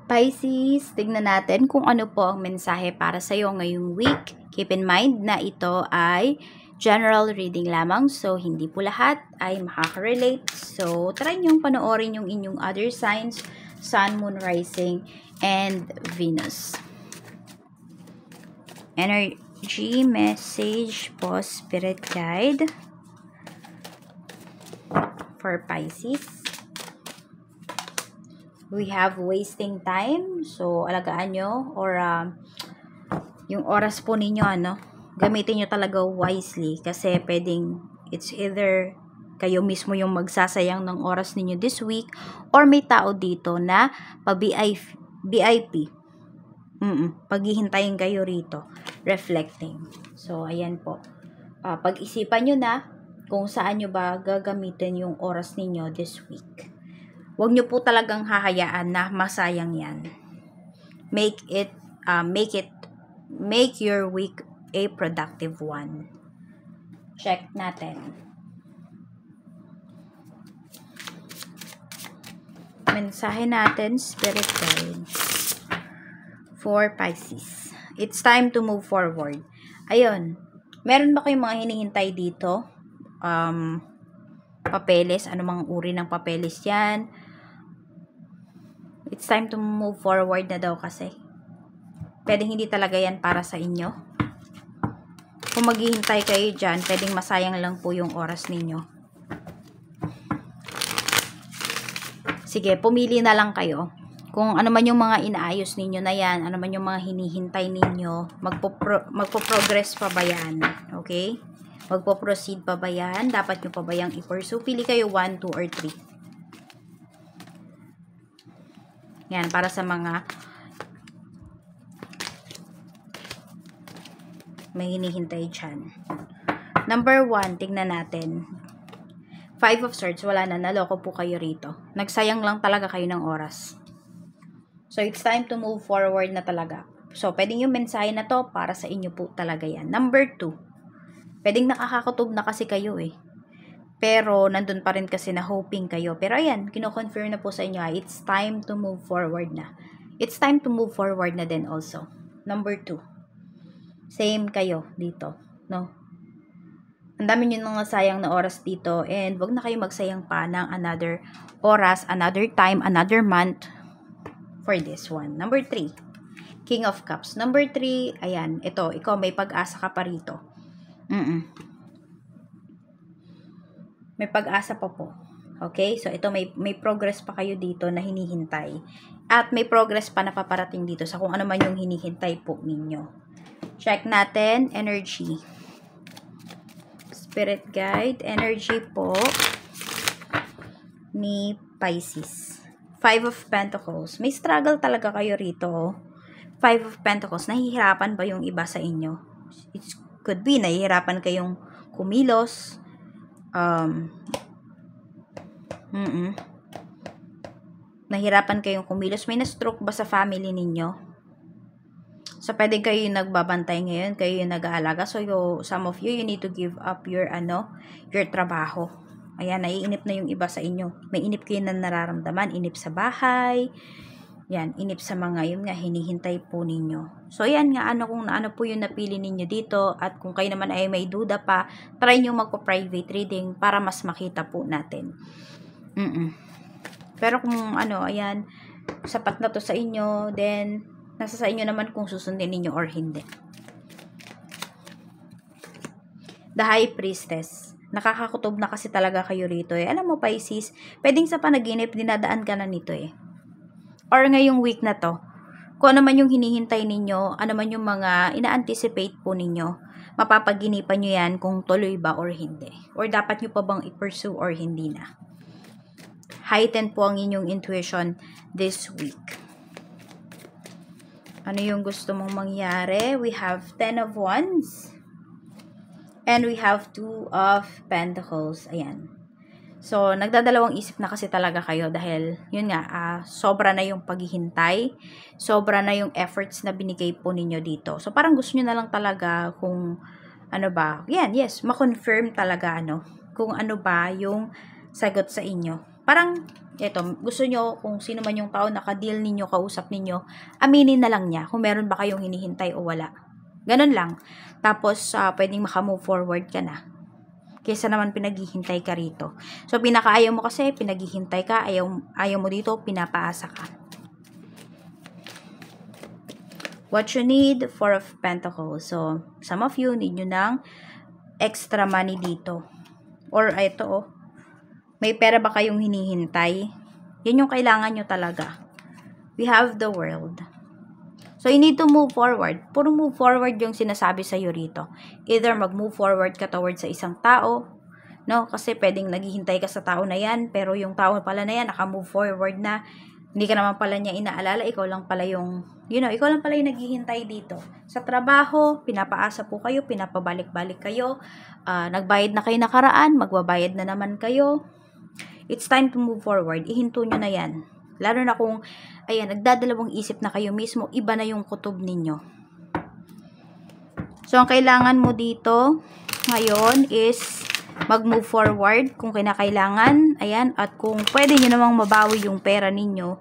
Pisces, tignan natin kung ano po ang mensahe para sa iyo ngayong week. Keep in mind na ito ay general reading lamang, so hindi po lahat ay makaka-relate. So, try niyong panoorin yung inyong other signs, Sun, Moon, Rising, and Venus. Energy, message po, Spirit Guide for Pisces. We have wasting time. So, alagaan nyo or yung oras po ninyo, gamitin nyo talaga wisely kasi pwedeng it's either kayo mismo yung magsasayang ng oras ninyo this week or may tao dito na pa-VIP. Paghihintayin kayo rito. Reflecting. So, ayan po. Pag-isipan nyo na kung saan nyo ba gagamitin yung oras ninyo this week. Huwag nyo po talagang hahayaan na masayang yan. Make your week a productive one. Check natin. Mensahe natin, Spirit Guide for Pisces. It's time to move forward. Ayun. Meron ba kayong mga hinihintay dito? Papeles, anumang uri ng papeles yan. It's time to move forward na daw kasi. Pwedeng hindi talaga yan para sa inyo. Kung maghihintay kayo dyan, pwedeng masayang lang po yung oras ninyo. Sige, pumili na lang kayo. Kung ano man yung mga inaayos ninyo na yan, ano man yung mga hinihintay ninyo, magpo-progress pa ba yan? Okay? Magpo-proceed pa ba yan? Dapat nyo pa ba yung i-pursue? Pili kayo 1, 2, or 3. Yan, para sa mga may hinihintay dyan. Number 1, tignan natin. 5 of Swords, wala na. Naloko po kayo rito. Nagsayang lang talaga kayo ng oras. So, it's time to move forward na talaga. So, pwedeng yung mensahe na to para sa inyo po talaga yan. Number 2, pwedeng nakakakutob na kasi kayo eh. Pero, nandun pa rin kasi na hoping kayo. Pero, ayan, kino-confirm na po sa inyo, it's time to move forward na. It's time to move forward na din also. Number 2, same kayo dito, no? Ang dami nyo nang sayang na oras dito and wag na kayo magsayang pa ng another oras, another time, another month for this one. Number 3, King of Cups. Number 3, ayan, ito, ikaw may pag-asa ka pa rito. May pag-asa pa po. Okay? So, ito may progress pa kayo dito na hinihintay. At may progress pa na paparating dito sa kung ano man yung hinihintay po ninyo. Check natin, energy. Spirit Guide, energy po ni Pisces. 5 of Pentacles. May struggle talaga kayo rito. 5 of Pentacles. Nahihirapan ba yung iba sa inyo? It could be, nahihirapan kayong kumilos. Nahirapan kayong kumilos. May na-stroke ba sa family ninyo? So, pwede kayo yung nagbabantay ngayon, kayo yung nag-aalaga. So, some of you need to give up your trabaho. Ayan, naiinip na yung iba sa inyo. May inip kayo na nararamdaman. Inip sa bahay. Yan, inip sa mga yun nga, hinihintay po ninyo. So, yan nga, kung ano po yung napili ninyo dito. At kung kayo naman ay may duda pa, try nyo magpo-private reading para mas makita po natin. Pero kung ayan, sapat na to sa inyo, then nasa sa inyo naman kung susundin ninyo or hindi. The High Priestess. Nakakakutob na kasi talaga kayo rito eh. Alam mo, Pisces, pwedeng sa panaginip, dinadaan ka na nito eh. Or ngayong week na to, kung ano man yung hinihintay ninyo, ano man yung mga ina-anticipate po ninyo, mapapaginipan nyo yan kung tuloy ba or hindi. Or dapat nyo pa bang i-pursue or hindi na. Heighten po ang inyong intuition this week. Ano yung gusto mong mangyari? We have 10 of Wands. And we have 2 of Pentacles. Ayan. So, nagdadalawang isip na kasi talaga kayo dahil, yun nga, sobra na yung paghihintay. Sobra na yung efforts na binigay po ninyo dito. So, parang gusto nyo na lang talaga kung, yes, ma-confirm talaga, kung ano ba yung sagot sa inyo. Parang, eto, gusto nyo, kung sino man yung tao naka-deal ninyo, kausap ninyo, aminin na lang niya kung meron ba kayong hinihintay o wala. Ganun lang. Tapos, pwedeng maka-move forward ka na. Kesa naman pinaghihintay ka rito. So, pinakaayaw mo kasi, pinaghihintay ka, ayaw mo dito, pinapaasa ka. What you need, Four of Pentacles. So, some of you need nyo ng extra money dito. Or, ito, may pera ba kayong hinihintay? Yan yung kailangan nyo talaga. We have the world. So, you need to move forward. Puro move forward yung sinasabi sa'yo rito. Either mag-move forward ka towards sa isang tao, no? Kasi pwedeng naghihintay ka sa tao na yan, pero yung tao pala na yan, naka-move forward na, hindi ka naman pala niya inaalala, ikaw lang pala yung, ikaw lang pala yung naghihintay dito. Sa trabaho, pinapaasa po kayo, pinapabalik-balik kayo, nagbayad na kayo nakaraan, magbabayad na naman kayo. It's time to move forward. Ihinto nyo na yan. Lalo na kung, ayan, nagdadalawang isip na kayo mismo, iba na yung kutob ninyo. So, ang kailangan mo dito, ngayon, is mag-move forward kung kinakailangan. Ayan, at kung pwede nyo namang mabawi yung pera ninyo,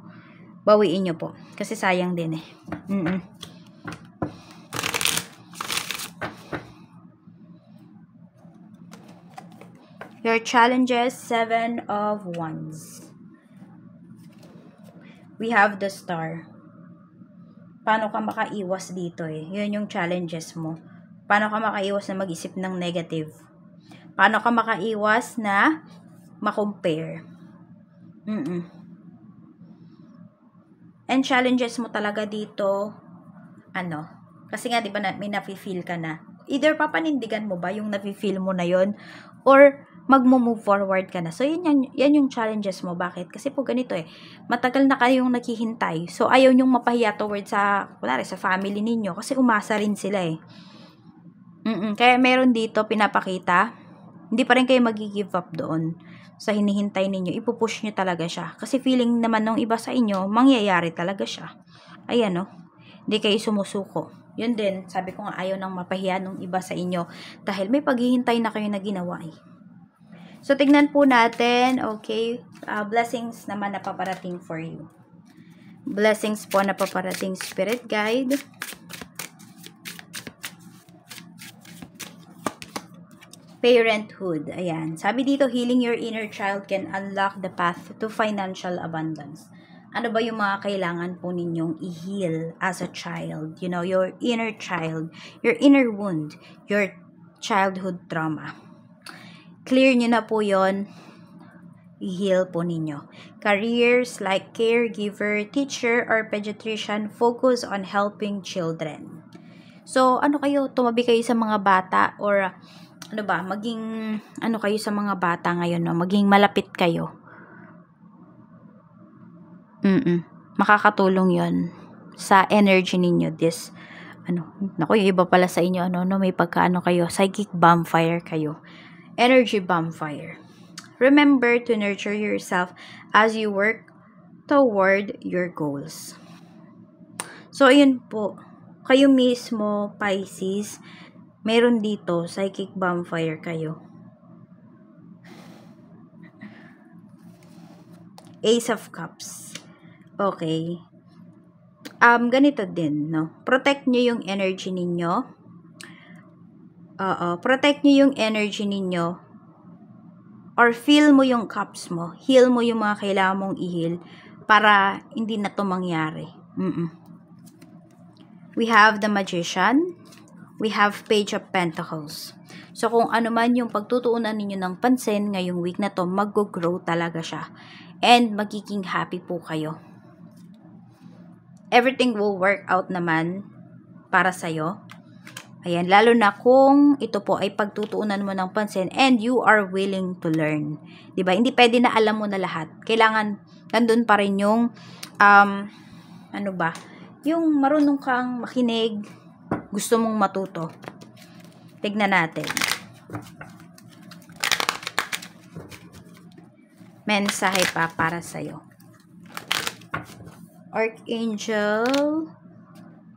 bawiin nyo po. Kasi sayang din eh. Your challenges, 7 of Wands. We have the Star. Paano ka makaiwas dito eh? Yun yung challenges mo. Paano ka makaiwas na mag-isip ng negative? Paano ka makaiwas na ma-compare? And challenges mo talaga dito, kasi nga, di ba, may nafe-feel ka na. Either papanindigan mo ba yung nafe-feel mo na yon, or mag-move forward ka na. So, yan yung challenges mo. Bakit? Kasi po ganito eh. Matagal na kayong naghihintay. So, ayaw nyong mapahiya towards sa family ninyo. Kasi umasa rin sila eh. Kaya meron dito, pinapakita, hindi pa rin kayo mag-give up doon sa hinihintay ninyo. Ipupush nyo talaga siya. Kasi feeling naman ng iba sa inyo, mangyayari talaga siya. Ayan, no? Hindi kayo sumusuko. Yun din, sabi ko nga, ayaw nang mapahiya ng iba sa inyo. Dahil may paghihintay na kayo na ginawa eh. So, tignan po natin, okay, blessings naman na paparating for you. Blessings po na paparating, Spirit Guide. Parenthood, ayan. Sabi dito, healing your inner child can unlock the path to financial abundance. Ano ba yung mga kailangan po ninyong i-heal as a child? Your inner child, your inner wound, your childhood trauma. Clear nyo na po yon, i-heal po ninyo. Careers like caregiver, teacher, or pediatrician, focus on helping children. So, tumabi kayo sa mga bata, or maging, kayo sa mga bata ngayon, no? Maging malapit kayo. Makakatulong yon sa energy ninyo, yung iba pala sa inyo, may kayo, psychic vampire kayo. Energy vampire. Remember to nurture yourself as you work toward your goals. So, ayun po. Kayo mismo, Pisces, meron dito, psychic vampire kayo. Ace of Cups. Okay. Ganito din, no? Protect nyo yung energy ninyo. Protect nyo yung energy ninyo, or feel mo yung cups mo, heal mo yung mga kailangan mong i-heal para hindi na to mangyari. We have the Magician, we have Page of Pentacles. So, kung ano man yung pagtutuunan ninyo ng pansin ngayong week na to, mag-grow talaga siya. And magiging happy po kayo. Everything will work out naman para sa'yo. Ayan, lalo na kung ito po ay pagtutuunan mo ng pansin and you are willing to learn. Diba? Hindi pwede na alam mo na lahat. Kailangan, nandun pa rin yung, yung marunong kang makinig, gusto mong matuto. Tignan natin. Mensahe pa para sa'yo. Archangel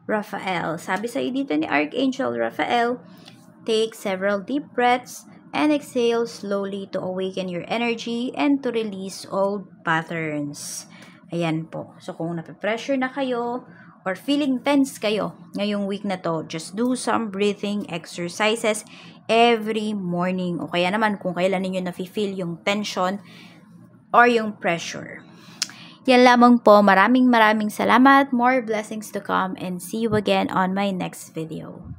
Raphael. Sabi sa dito ni Archangel Raphael, take several deep breaths And exhale slowly to awaken your energy and to release old patterns. Ayan po. So, kung nape-pressure na kayo or feeling tense kayo ngayong week na to, just do some breathing exercises every morning. O kaya naman kung kailan ninyo nafe-feel yung tension or yung pressure. Yan lamang po. Maraming salamat. More blessings to come and see you again on my next video.